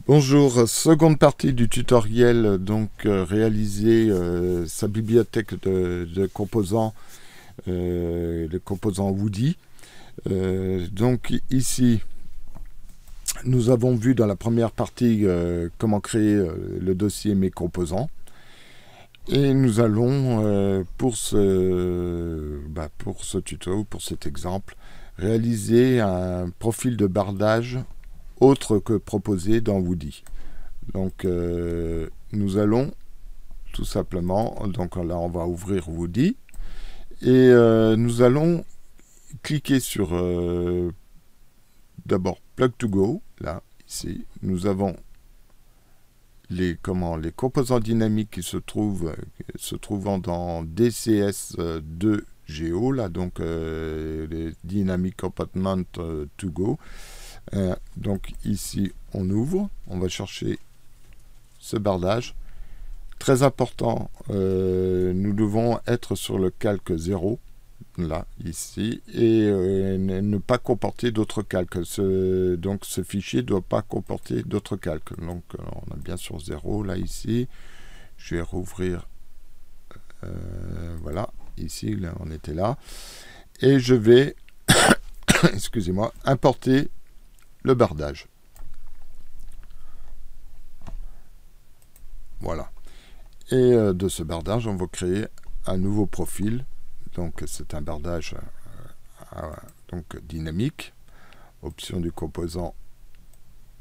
Bonjour, seconde partie du tutoriel, donc réaliser sa bibliothèque de composants, les composants Woody. Donc ici, nous avons vu dans la première partie comment créer le dossier mes composants. Et nous allons, pour ce tuto, pour cet exemple, réaliser un profil de bardage autre que proposé dans Woody. Donc nous allons tout simplement, donc là on va ouvrir Woody et nous allons cliquer sur d'abord Plug to Go. Là ici nous avons les composants dynamiques qui se trouvant dans DCS2GO, là donc les Dynamic Compartment to Go. Donc ici on ouvre, on va chercher ce bardage. Très important, nous devons être sur le calque 0, là, ici, et ne pas comporter d'autres calques. Donc ce fichier ne doit pas comporter d'autres calques. Donc on a bien sur 0, là, ici. Je vais rouvrir, voilà, ici, là, on était là. Et je vais, excusez-moi, importer le bardage. Voilà. Et de ce bardage, on va créer un nouveau profil. Donc c'est un bardage donc dynamique. Option du composant.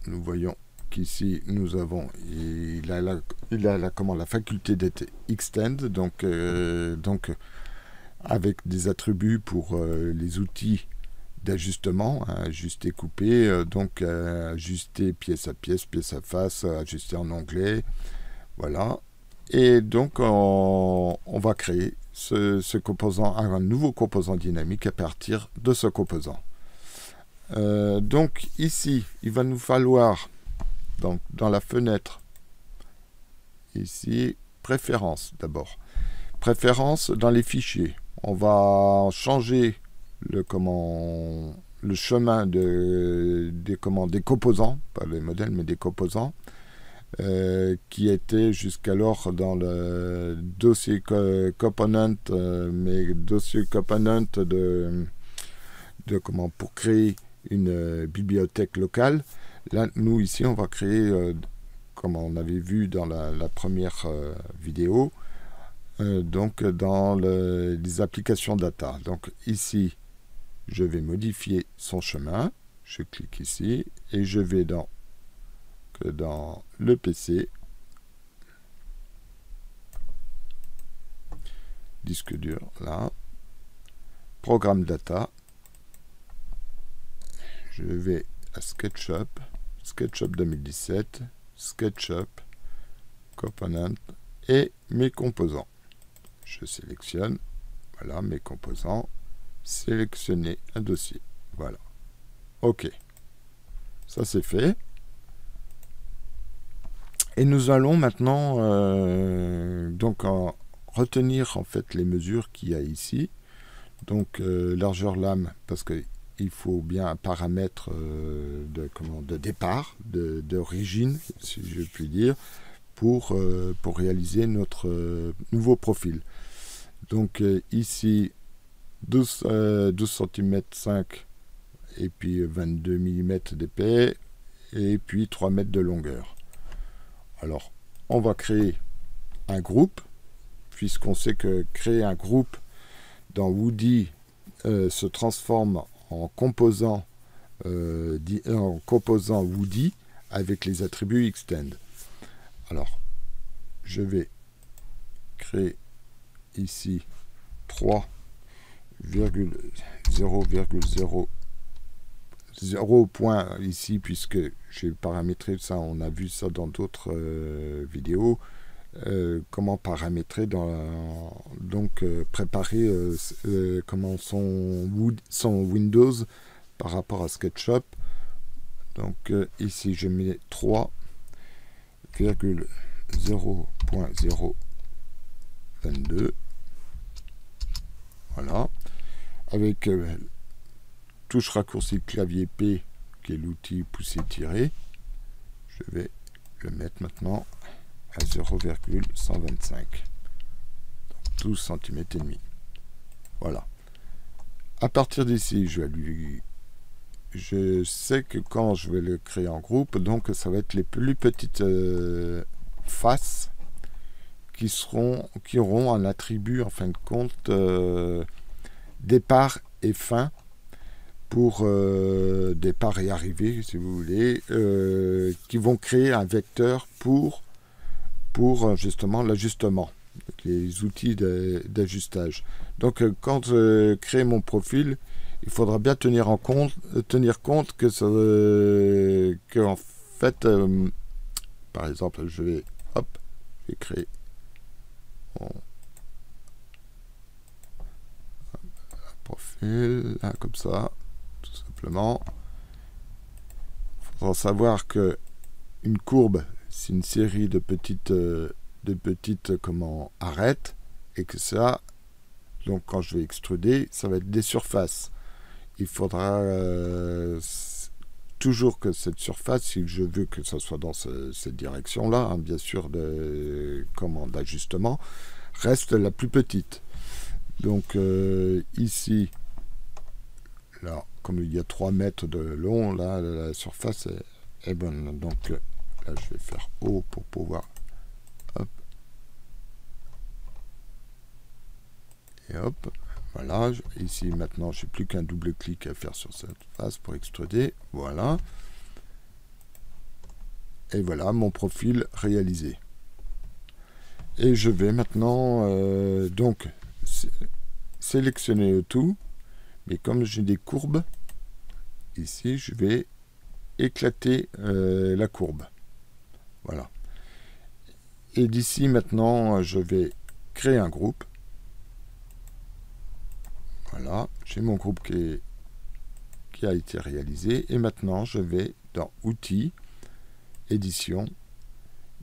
Nous voyons qu'ici nous avons, il a la faculté d'être extend, donc avec des attributs pour les outils d'ajustement, ajuster, couper, donc ajuster pièce à pièce, pièce à face, ajuster en onglet, voilà. Et donc on va créer ce composant, un nouveau composant dynamique à partir de ce composant. Donc ici, il va nous falloir, donc, dans la fenêtre, ici, préférences d'abord. Préférences dans les fichiers. On va changer le chemin des composants, pas les modèles mais des composants, qui était jusqu'alors dans le dossier component, mais dossier component pour créer une bibliothèque locale. Là, nous ici, on va créer, comme on avait vu dans la première vidéo, donc dans les applications data. Donc ici, je vais modifier son chemin. Je clique ici et je vais dans le PC, disque dur, là, programme data. Je vais à SketchUp, SketchUp 2017, SketchUp, Component et mes composants. Je sélectionne, voilà mes composants, sélectionner un dossier, voilà. OK, ça c'est fait. Et nous allons maintenant retenir en fait les mesures qu'il y a ici. Donc largeur lame, parce qu'il faut bien un paramètre de départ, d'origine, si je puis dire, pour réaliser notre nouveau profil. Donc ici 12 cm 5 et puis 22 mm d'épais et puis 3 mètres de longueur. Alors on va créer un groupe, puisqu'on sait que créer un groupe dans Woody se transforme en composant Woody avec les attributs extend. Alors je vais créer ici 3,0,0 point ici, puisque j'ai paramétré ça, on a vu ça dans d'autres vidéos, comment paramétrer préparer son Windows par rapport à SketchUp. Donc ici je mets 3,0.022. Voilà. Avec touche raccourci clavier P, qui est l'outil pousser-tirer. Je vais le mettre maintenant à 0,125. 12 cm et demi. Voilà. À partir d'ici, je sais que quand je vais le créer en groupe, donc ça va être les plus petites faces qui auront un attribut en fin de compte départ et fin pour départ et arrivée, si vous voulez, qui vont créer un vecteur pour justement l'ajustement, les outils d'ajustage. Donc quand je crée mon profil, il faudra bien tenir compte que en fait, par exemple, je vais créer mon profil, là, comme ça, tout simplement. Il faudra savoir que une courbe, c'est une série de petites arêtes, et que ça, donc quand je vais extruder, ça va être des surfaces. Il faudra toujours que cette surface, si je veux que ça soit dans cette direction-là, hein, bien sûr, d'ajustement, reste la plus petite. Donc ici, là, comme il y a 3 mètres de long, là, la surface est bonne. Donc là, je vais faire haut pour pouvoir... Hop. Et hop. Voilà. Ici, maintenant, je n'ai plus qu'un double clic à faire sur cette face pour extruder. Voilà. Et voilà mon profil réalisé. Et je vais maintenant donc sélectionner le tout. Mais comme j'ai des courbes, ici, je vais éclater la courbe. Voilà. Et d'ici maintenant, je vais créer un groupe. Voilà, j'ai mon groupe qui a été réalisé. Et maintenant, je vais dans Outils, Édition,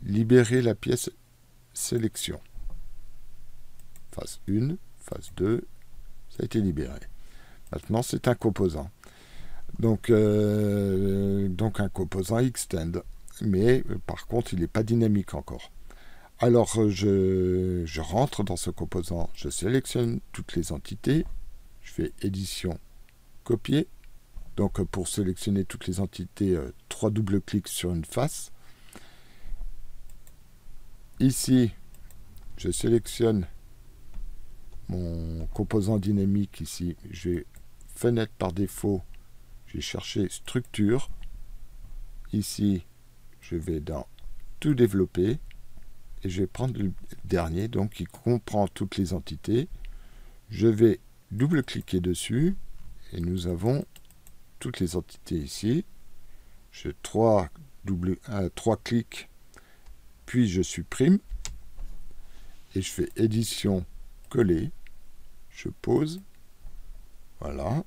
libérer la pièce Sélection. Phase 1, phase 2, ça a été libéré. Maintenant, c'est un composant. Donc un composant Extend. Mais par contre, il n'est pas dynamique encore. Alors, je rentre dans ce composant, je sélectionne toutes les entités, je fais édition, copier. Donc, pour sélectionner toutes les entités, 3 doubles clics sur une face. Ici, je sélectionne mon composant dynamique ici. Je vais fenêtre par défaut, je vais chercher structure. Ici, je vais dans tout développer. Et je vais prendre le dernier, donc qui comprend toutes les entités. Je vais double-cliquer dessus, et nous avons toutes les entités ici. Je 3 clics, puis je supprime, et je fais édition, coller, je pose, voilà.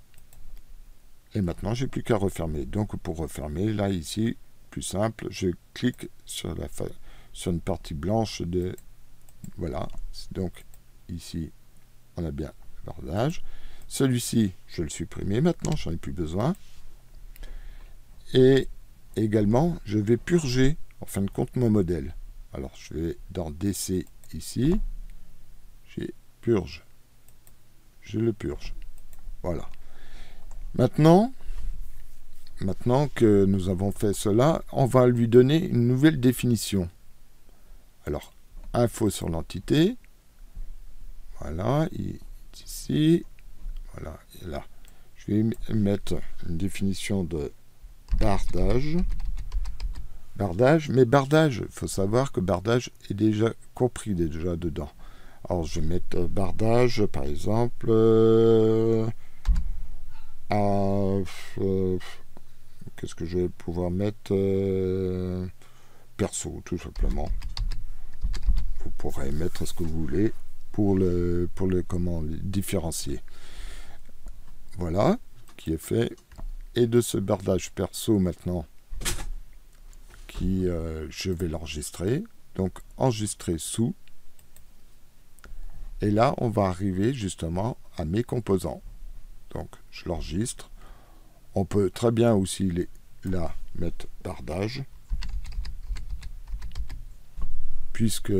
Et maintenant, j'ai plus qu'à refermer. Donc pour refermer, là, ici, plus simple, je clique sur une partie blanche de... Voilà, donc ici, on a bien le bardage. Celui-ci, je vais le supprimer maintenant, j'en ai plus besoin. Et également, je vais purger, en fin de compte, mon modèle. Alors, je vais dans DC ici, j'ai purge. Je le purge. Voilà. Maintenant que nous avons fait cela, on va lui donner une nouvelle définition. Alors, info sur l'entité. Voilà, ici. Voilà, et là. Je vais mettre une définition de bardage. Bardage, mais bardage, il faut savoir que bardage est déjà compris dedans. Alors, je vais mettre bardage, par exemple, qu'est-ce que je vais pouvoir mettre perso, tout simplement. Vous pourrez mettre ce que vous voulez pour le différencier. Voilà, qui est fait. Et de ce bardage perso maintenant, je vais l'enregistrer. Donc enregistrer sous. Et là, on va arriver justement à mes composants. Donc, je l'enregistre. On peut très bien aussi là mettre bardage, puisque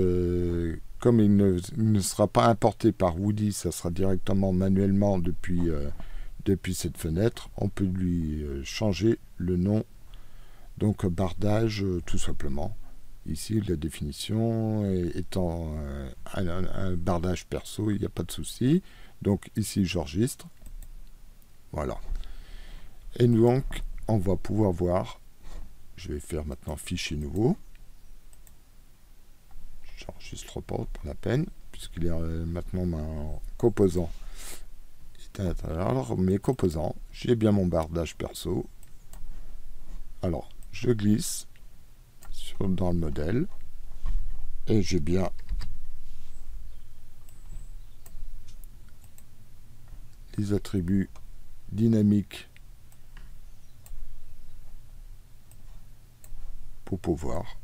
comme il ne sera pas importé par Woody, ça sera directement manuellement depuis cette fenêtre, on peut lui changer le nom. Donc bardage, tout simplement. Ici, la définition étant un bardage perso, il n'y a pas de souci. Donc ici, j'enregistre. Voilà. Et donc, on va pouvoir voir. Je vais faire maintenant fichier nouveau. J'enregistre pas pour la peine, puisqu'il est maintenant mon composant est à l'intérieur. Alors, mes composants, j'ai bien mon bardage perso. Alors, je glisse dans le modèle et j'ai bien les attributs dynamiques pour pouvoir,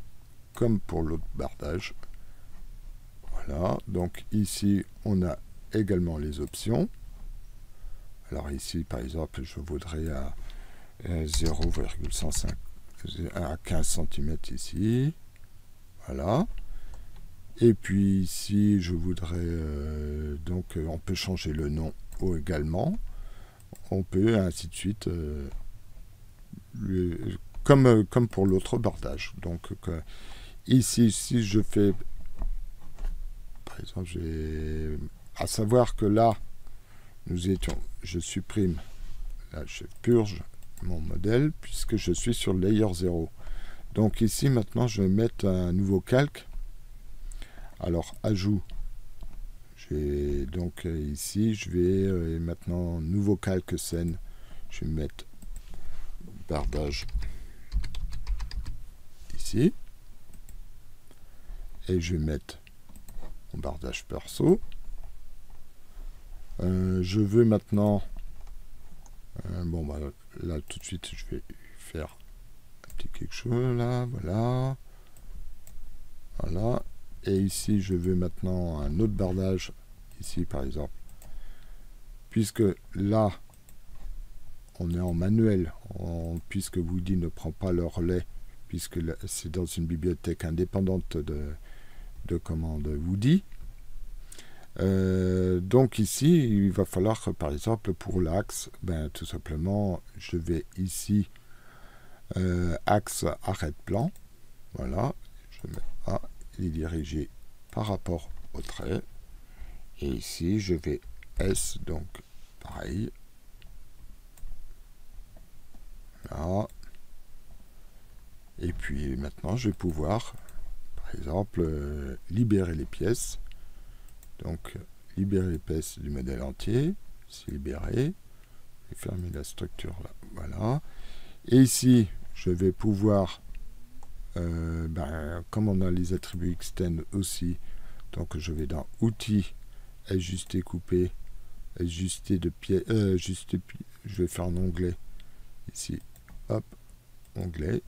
comme pour l'autre bardage. Voilà, donc ici on a également les options. Alors ici par exemple je voudrais à 0,105 à 15 cm ici. Voilà. Et puis ici je voudrais donc on peut changer le nom également. On peut ainsi de suite comme pour l'autre bardage. Donc ici si je fais par exemple à savoir que là je supprime, là je purge mon modèle puisque je suis sur le layer 0. Donc ici maintenant je vais mettre un nouveau calque. Alors ajout, donc ici je vais maintenant nouveau calque scène, je vais mettre bardage ici et je vais mettre mon bardage perso. Je veux maintenant bon bah là tout de suite je vais faire un petit quelque chose là, voilà, et ici je veux maintenant un autre bardage ici par exemple, puisque là on est en manuel, puisque Woody ne prend pas le relais, puisque c'est dans une bibliothèque indépendante de commande Woody. Donc ici il va falloir que, par exemple pour l'axe, tout simplement je vais ici axe arrête plan, voilà, je mets A, il est dirigé par rapport au trait, et ici je vais S, donc pareil, là, et puis maintenant je vais pouvoir par exemple libérer les pièces. Donc, libérer les pièces du modèle entier, c'est libéré, et fermer la structure là, voilà. Et ici, je vais pouvoir, comme on a les attributs extend aussi, donc je vais dans Outils, ajuster, couper, ajuster de pied, je vais faire un onglet, ici, hop, onglet,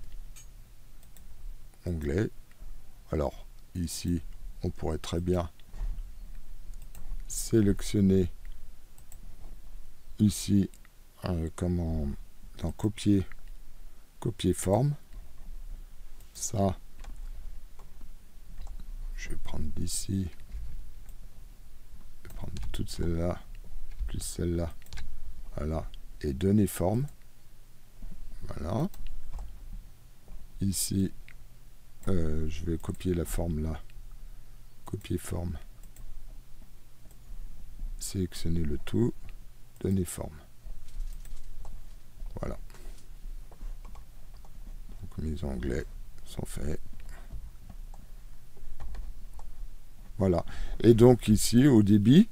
alors ici, on pourrait très bien sélectionner ici dans copier forme, ça je vais prendre d'ici, je vais prendre toutes celles-là plus celle-là, voilà, et donner forme, voilà, ici je vais copier la forme là, copier forme, sélectionner le tout, donner forme. Voilà. Donc mes onglets sont faits. Voilà. Et donc ici au débit,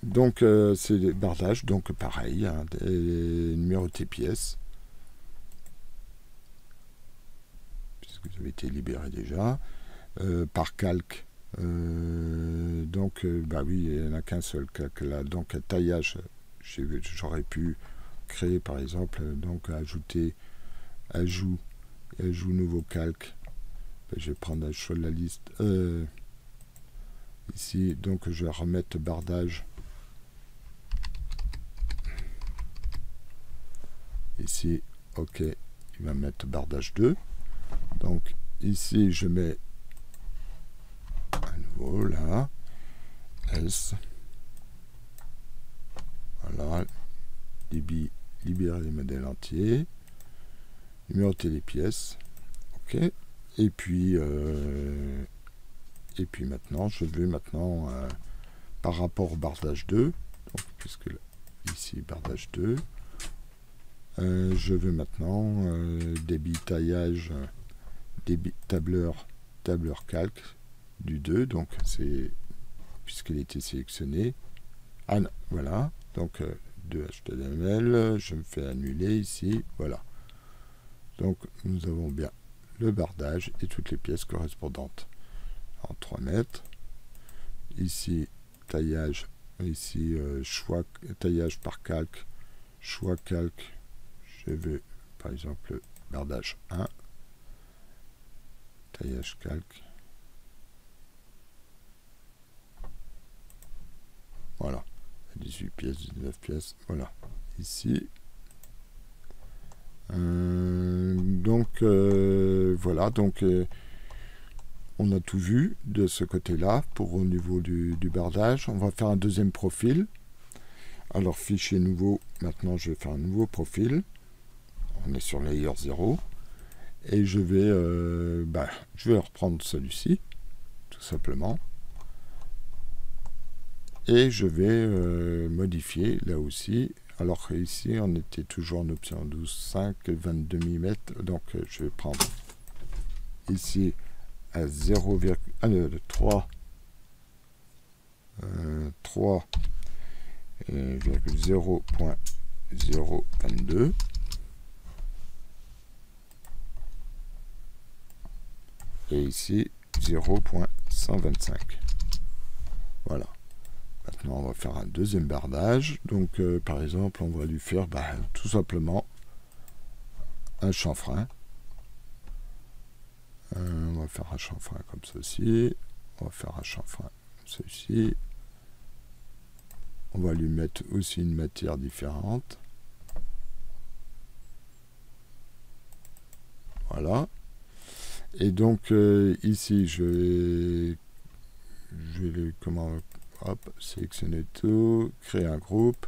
donc c'est des bardages, donc pareil, hein, numéroter pièces, puisque vous avez été libéré déjà, par calque. Donc oui, il n'y en a qu'un seul calque là, donc un taillage, j'aurais pu créer par exemple, donc ajout nouveau calque, je vais prendre un choix de la liste, Ici, donc je vais remettre bardage. Ici, OK, il va mettre bardage 2. Donc ici, je mets à nouveau là, S. Voilà, libérer les modèles entiers, numéroter les pièces. OK. Et puis maintenant, je vais maintenant par rapport au bardage 2, donc puisque ici bardage 2, je veux maintenant débit taillage, débit tableur calque du 2, donc c'est puisqu'il était sélectionné. Ah non, voilà, donc de HTML, je me fais annuler ici, voilà. Donc nous avons bien le bardage et toutes les pièces correspondantes en 3 mètres. Ici, taillage, ici choix, taillage par calque, choix calque, je veux par exemple bardage 1, taillage calque, voilà, 18 pièces, 19 pièces, voilà, ici. Donc voilà, donc on a tout vu de ce côté-là pour au niveau du bardage. On va faire un deuxième profil. Alors fichier nouveau, maintenant je vais faire un nouveau profil. On est sur layer 0 et je vais reprendre celui-ci tout simplement et je vais modifier là aussi. Alors ici on était toujours en option 12.5 22 mm, donc je vais prendre ici à 3,0.022 et ici 0.125. Voilà. Maintenant, on va faire un deuxième bardage. Donc, par exemple, on va lui faire tout simplement un chanfrein. On va faire un chanfrein comme ceci. On va faire un chanfrein comme ceci. On va lui mettre aussi une matière différente. Voilà. Et donc, ici, je vais sélectionner tout, créer un groupe.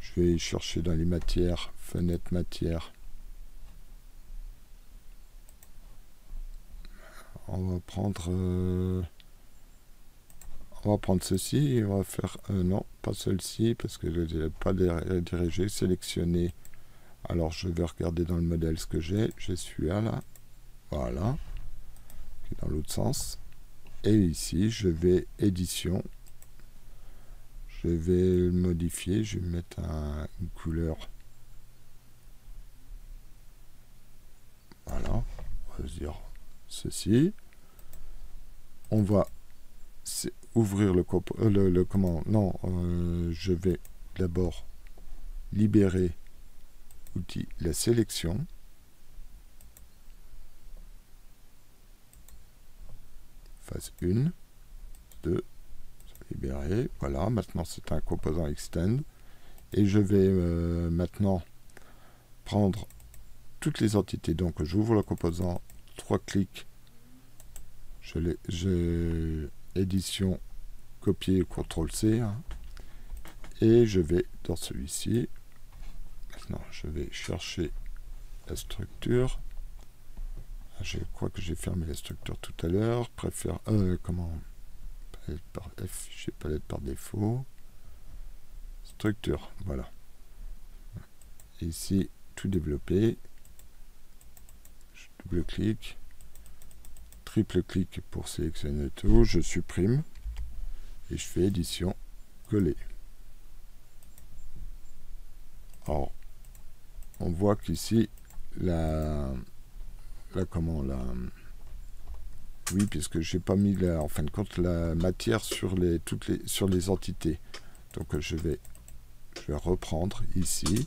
Je vais chercher dans les matières, fenêtre matière. On va prendre ceci et on va faire non, pas celle-ci parce que je n'ai pas dirigé, sélectionner. Alors je vais regarder dans le modèle ce que j'ai celui-là là. Voilà, qui est dans l'autre sens. Et ici, je vais édition. Je vais le modifier. Je vais mettre une couleur. Voilà. On va dire ceci. On va ouvrir le comment. Non, je vais d'abord libérer l'outil la sélection. Phase 1, 2, libérer. Voilà, maintenant c'est un composant extend. Et je vais maintenant prendre toutes les entités. Donc j'ouvre le composant, 3 clics. Édition, copier, CTRL-C. Hein, et je vais dans celui-ci. Maintenant, je vais chercher la structure. Je crois que j'ai fermé la structure tout à l'heure. Préfère palette par F, j'ai palette par défaut. Structure, voilà. Ici, tout développé. Je double-clic. Triple-clic pour sélectionner tout. Je supprime. Et je fais édition, coller. Alors, on voit qu'ici, oui, puisque j'ai pas mis en fin de compte la matière sur les entités. Donc je vais reprendre ici.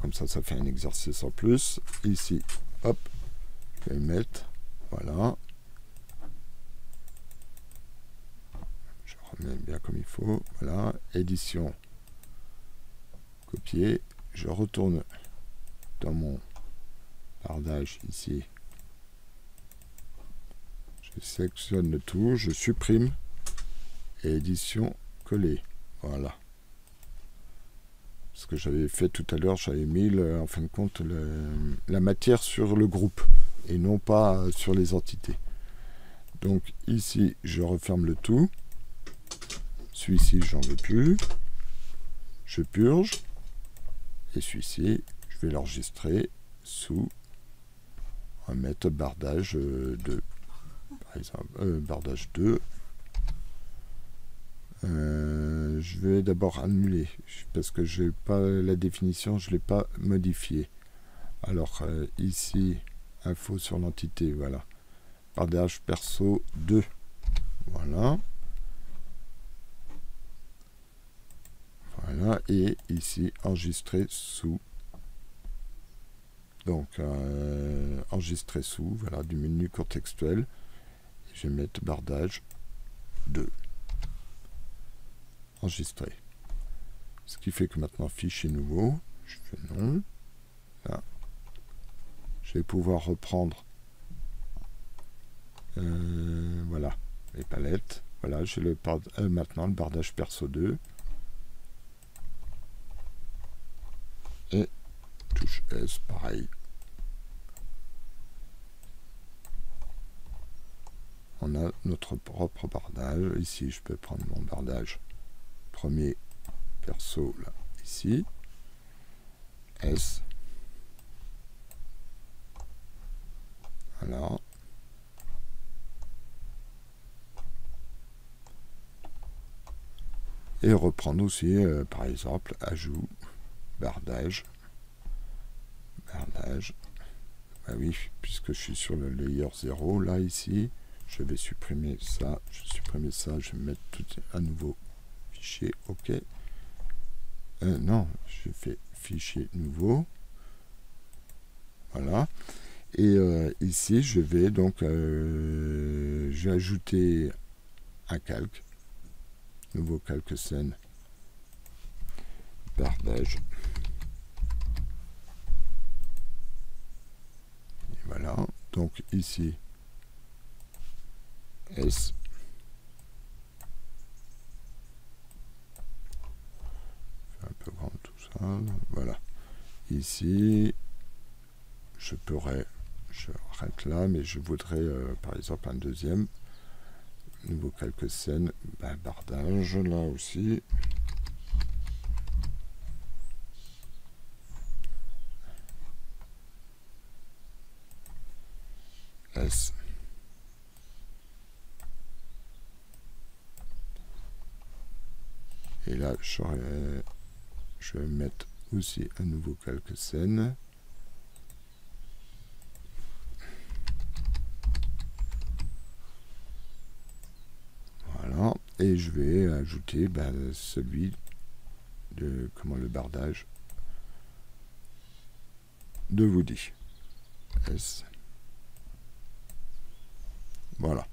Comme ça fait un exercice en plus. Ici, hop, je vais le mettre. Voilà. on met bien comme il faut. Voilà, édition, copier. Je retourne dans mon bardage ici. Je sélectionne le tout, je supprime et édition, coller. Voilà. Ce que j'avais fait tout à l'heure, j'avais mis en fin de compte la matière sur le groupe et non pas sur les entités. Donc ici, je referme le tout. Celui-ci, j'en veux plus. Je purge. Et celui-ci, je vais l'enregistrer sous, on va mettre bardage 2. Par exemple, bardage 2. Je vais d'abord annuler parce que j'ai pas la définition, je l'ai pas modifiée. Alors ici, info sur l'entité, voilà. Bardage perso 2. Voilà. Voilà. Et ici, enregistrer sous. Donc, enregistrer sous, voilà, du menu contextuel. Je vais mettre bardage 2. Enregistrer. Ce qui fait que maintenant, fichier nouveau, je fais non. Là. Je vais pouvoir reprendre voilà, les palettes. Voilà, j'ai maintenant le bardage perso 2. Et touche S, pareil. On a notre propre bardage. Ici, je peux prendre mon bardage premier perso, là, ici. S. Voilà. Et reprendre aussi, par exemple, ajout, bardage. Ah oui, puisque je suis sur le layer 0, là, ici, je vais supprimer ça, je vais mettre tout à nouveau fichier, ok. Non, je fais fichier nouveau. Voilà. Et ici, je vais donc, j'ai ajouté un calque. Nouveau calque scène. Bardage. Et voilà. Donc ici, S. Un peu grand tout ça. Voilà. Ici, je arrête là, mais je voudrais par exemple un deuxième. Nouveau calque scène, bardage là aussi. S. Et là, je vais mettre aussi un nouveau calque scène. Voilà. Et je vais ajouter celui de le bardage de Woody. S. Voilà.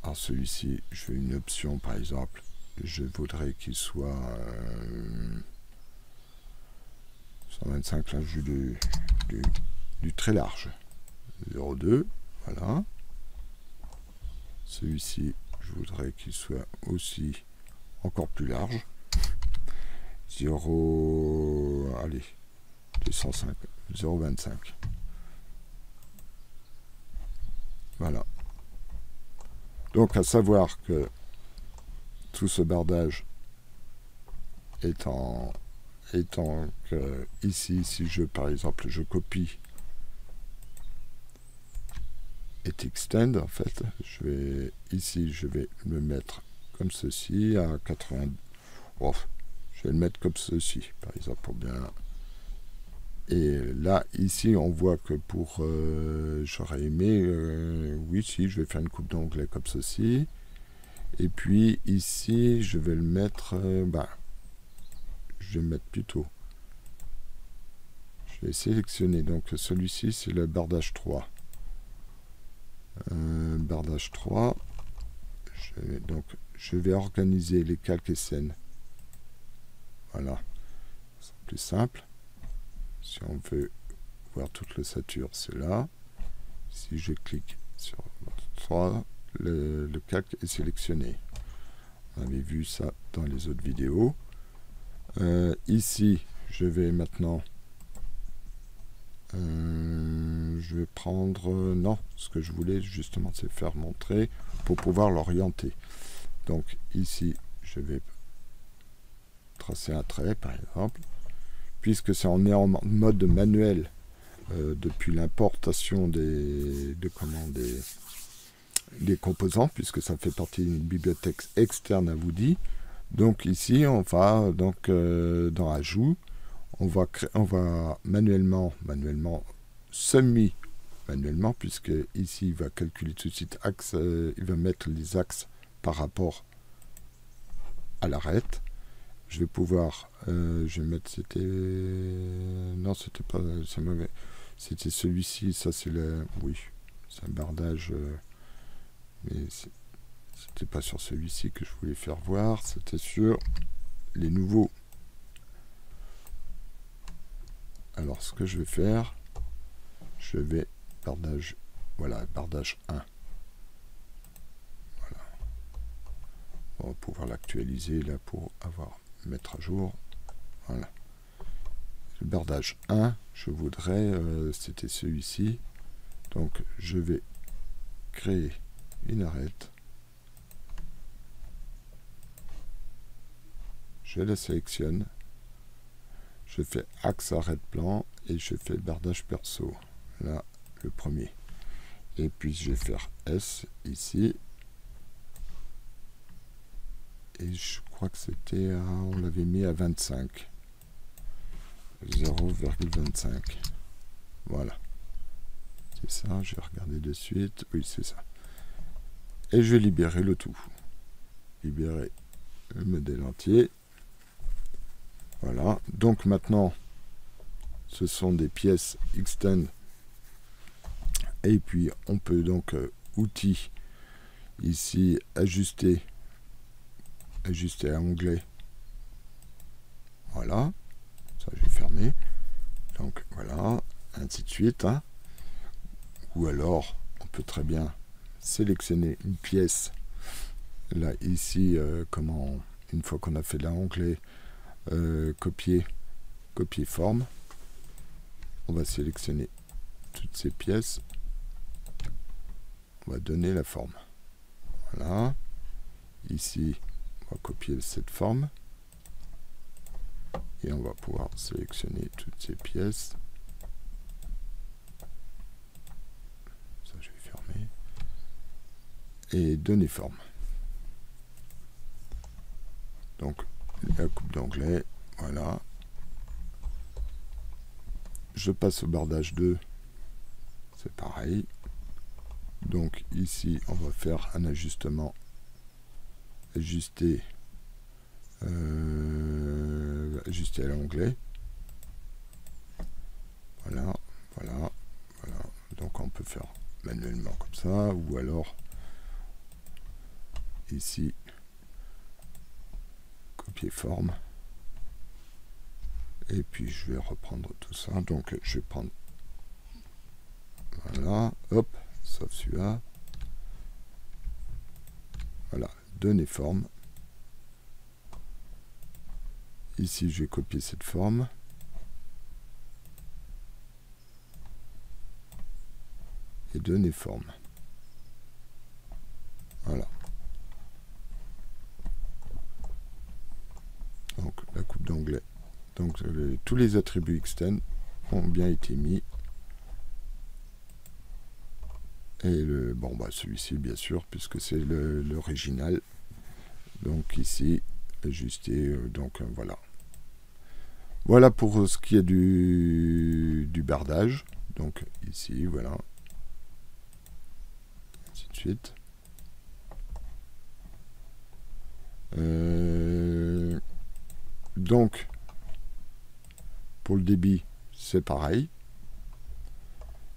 Alors celui-ci, je fais une option par exemple. Je voudrais qu'il soit 125, là, du très large. 0,2, voilà. Celui-ci, je voudrais qu'il soit aussi encore plus large. 0, allez, 205, 0,25. Voilà. Donc à savoir que tout ce bardage étant que ici, si je, par exemple, je copie et extend, en fait, ici, je vais le mettre comme ceci, à 80, oh, je vais le mettre comme ceci, par exemple, pour bien. Et là, ici, on voit que pour, j'aurais aimé, oui, si, je vais faire une coupe d'onglet comme ceci. Et puis, ici, je vais le mettre, je vais mettre plutôt. Je vais sélectionner, donc celui-ci, c'est le bardage 3. Bardage 3. je vais organiser les calques et scènes. Voilà, c'est plus simple. Si on veut voir toute l'ossature, c'est là. Si je clique sur 3, le calque est sélectionné. On avait vu ça dans les autres vidéos. Ici, je vais maintenant... je vais prendre... non, ce que je voulais justement, c'est faire montrer pour pouvoir l'orienter. Donc ici, je vais tracer un trait, par exemple. Puisque c'est on est en mode manuel depuis l'importation des composants, puisque ça fait partie d'une bibliothèque externe à Woody. Donc ici, on va donc dans Ajout, on va manuellement, semi-manuellement, puisque ici il va calculer tout de suite axe, il va mettre les axes par rapport à l'arête. Je vais pouvoir, je vais mettre, c'était, non, c'était pas, c'était celui-ci, ça c'est le, oui, c'est un bardage, mais c'était pas sur celui-ci que je voulais faire voir, c'était sur les nouveaux. Alors ce que je vais faire, je vais bardage, voilà, bardage 1. Voilà. On va pouvoir l'actualiser là pour mettre à jour. Voilà. Le bardage 1, je voudrais, c'était celui-ci. Donc je vais créer une arête. Je la sélectionne. Je fais axe arête plan et je fais bardage perso. Là, le premier. Et puis je vais faire S ici. Et je crois que c'était, on l'avait mis à 25. 0,25. Voilà. C'est ça, je vais regarder de suite. Oui, c'est ça. Et je vais libérer le tout. Libérer le modèle entier. Voilà. Donc maintenant, ce sont des pièces Xtend. Et puis, on peut donc, outils, ici, ajuster à onglet. Voilà. Ça, je vais fermer. Donc, voilà. Ainsi de suite. Hein. Ou alors, on peut très bien sélectionner une pièce. Là, ici, une fois qu'on a fait l'onglet, copier forme. On va sélectionner toutes ces pièces. On va donner la forme. Voilà. Ici, on va copier cette forme. Et on va pouvoir sélectionner toutes ces pièces. Ça, je vais fermer. Et donner forme. Donc, la coupe d'onglet, voilà. Je passe au bardage 2. C'est pareil. Donc, ici, on va faire un ajustement. Ajuster à l'onglet. Voilà. Donc on peut faire manuellement comme ça, ou alors ici copier forme. Et puis je vais reprendre tout ça. Donc je vais prendre, voilà, hop, sauf celui-là. Voilà, donner forme. Ici, je vais copier cette forme. Et donner forme. Voilà. Donc, la coupe d'onglet. Donc, tous les attributs Xtend ont bien été mis. Et celui-ci, bien sûr, puisque c'est l'original. Donc, ici, ajuster. Voilà. Voilà pour ce qui est du bardage. Donc ici, voilà. Ainsi de suite. Donc, pour le débit, c'est pareil.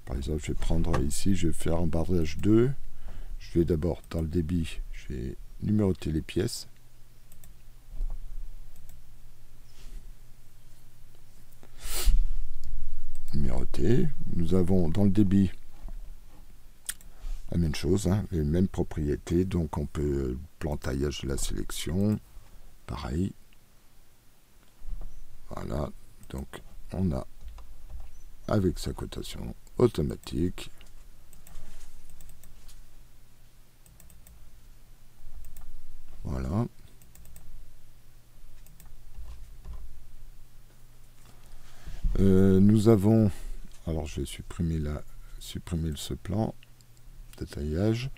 Par exemple, je vais prendre ici, je vais faire un bardage 2. Je vais d'abord, dans le débit, je vais numéroter les pièces. Numéroter. Nous avons dans le débit la même chose, hein, les mêmes propriétés. Donc on peut plan taillage de la sélection, pareil. Voilà, donc on a avec sa cotation automatique. Voilà. Nous avons, alors je vais supprimer ce plan de taillage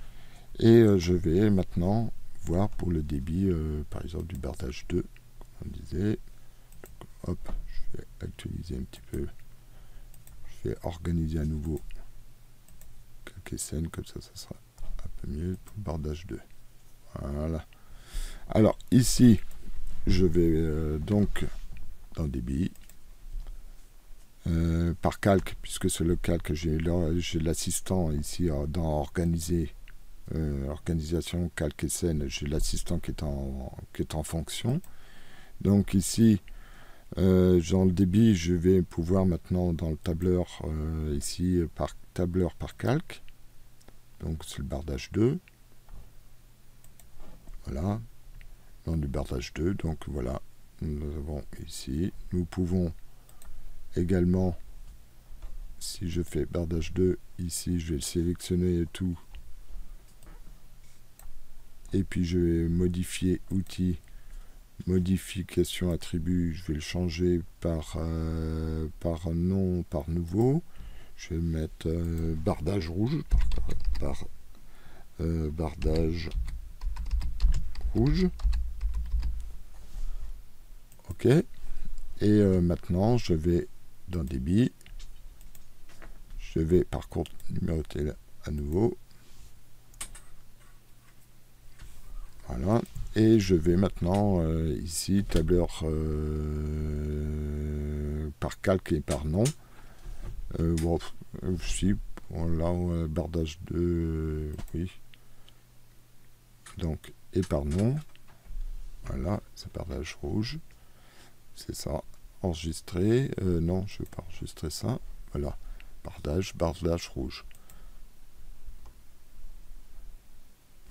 et je vais maintenant voir pour le débit par exemple du bardage 2 comme on disait. Donc, hop, je vais actualiser un petit peu, je vais organiser à nouveau quelques scènes, comme ça sera un peu mieux pour le bardage 2. Voilà. Alors ici je vais donc dans débit par calque, puisque c'est le calque, j'ai l'assistant ici dans organiser, organisation, calque et scène, j'ai l'assistant qui est en fonction. Donc ici, dans le débit, je vais pouvoir maintenant dans le tableur, ici, tableur par calque. Donc c'est le bardage 2. Voilà. Dans du bardage 2, donc voilà, nous avons ici, nous pouvons également, si je fais bardage 2, ici je vais sélectionner tout, et puis je vais modifier outil, modification attribut, je vais le changer par nom, par nouveau, je vais mettre bardage rouge, bardage rouge, ok, et maintenant je vais dans débit, je vais par contre numéroter à nouveau, voilà, et je vais maintenant ici tableur par calque et par nom, bon, si, là bardage 2, oui, donc et par nom, voilà, c'est bardage rouge, c'est ça, enregistrer, non, je ne veux pas enregistrer ça, voilà, bardage rouge.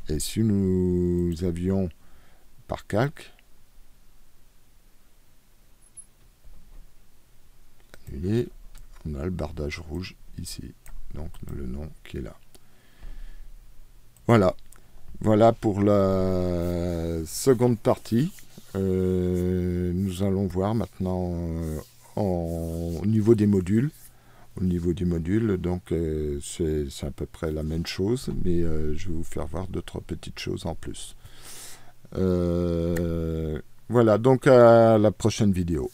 Et si nous avions par calque, annuler, on a le bardage rouge ici, donc le nom qui est là. Voilà, voilà pour la seconde partie. Nous allons voir maintenant au niveau des modules. Au niveau du module, donc c'est à peu près la même chose, mais je vais vous faire voir 2-3 petites choses en plus. Voilà, donc à la prochaine vidéo.